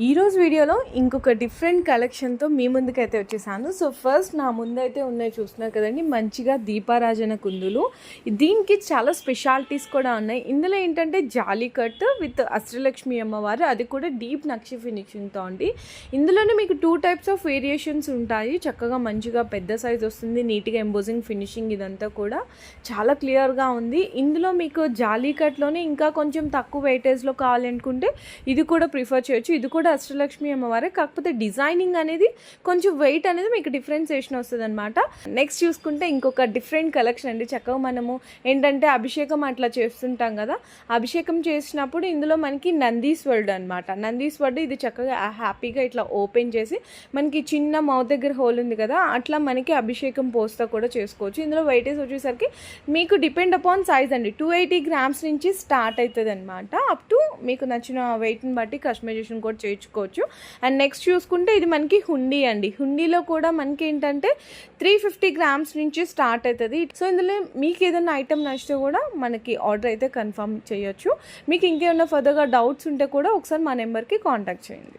ఈరోజు వీడియోలో ఇంకొక డిఫరెంట్ కలెక్షన్తో మీ ముందుకైతే వచ్చేసాను. సో ఫస్ట్ నా ముందైతే ఉన్నాయి చూస్తున్నారు కదండి, మంచిగా దీపారాజన కుందులు. దీనికి చాలా స్పెషాలిటీస్ కూడా ఉన్నాయి. ఇందులో ఏంటంటే జాలీ కట్ విత్ అష్టలక్ష్మి అమ్మవారు, అది కూడా డీప్ నక్షి ఫినిషింగ్తో అండి. ఇందులోనే మీకు 2 టైప్స్ ఆఫ్ వేరియేషన్స్ ఉంటాయి. చక్కగా మంచిగా పెద్ద సైజ్ వస్తుంది, నీట్గా ఎంబోజింగ్ ఫినిషింగ్ ఇదంతా కూడా చాలా క్లియర్గా ఉంది. ఇందులో మీకు జాలీ కట్లోనే ఇంకా కొంచెం తక్కువ వెయిటేజ్లో కావాలనుకుంటే ఇది కూడా ప్రిఫర్ చేయొచ్చు. ఇది కూడా అష్టలక్ష్మి అమ్మవారే, కాకపోతే డిజైనింగ్ అనేది కొంచెం వెయిట్ అనేది మీకు డిఫరెన్సియేషన్ వస్తుంది అనమాట. నెక్స్ట్ చూసుకుంటే ఇంకొక డిఫరెంట్ కలెక్షన్ అండి. చక్కగా మనము ఏంటంటే అభిషేకం అట్లా చేస్తుంటాం కదా, అభిషేకం చేసినప్పుడు ఇందులో మనకి నందీశ్వరుడు అనమాట. నందీశ్వరుడు ఇది చక్కగా హ్యాపీగా ఇట్లా ఓపెన్ చేసి మనకి చిన్న మౌత్ దగ్గర హోల్ ఉంది కదా, అట్లా మనకి అభిషేకం పోస్తా కూడా చేసుకోవచ్చు. ఇందులో వెయిటేజ్ వచ్చేసరికి మీకు డిపెండ్ అపాన్ సైజ్ అండి, 280 గ్రామ్స్ నుంచి స్టార్ట్ అవుతుంది అనమాట. అప్ టు మీకు నచ్చిన వెయిట్ని బట్టి కస్టమైజేషన్ కూడా చేయించుకోవచ్చు. అండ్ నెక్స్ట్ చూసుకుంటే ఇది మనకి హుండీ అండి. హుండీలో కూడా మనకి ఏంటంటే 350 గ్రామ్స్ నుంచి స్టార్ట్ అవుతుంది. సో ఇందులో మీకు ఏదైనా ఐటమ్ నచ్చితే కూడా మనకి ఆర్డర్ అయితే కన్ఫర్మ్ చేయొచ్చు. మీకు ఇంకేమైనా ఫర్దర్గా డౌట్స్ ఉంటే కూడా ఒకసారి మా నెంబర్కి కాంటాక్ట్ చేయండి.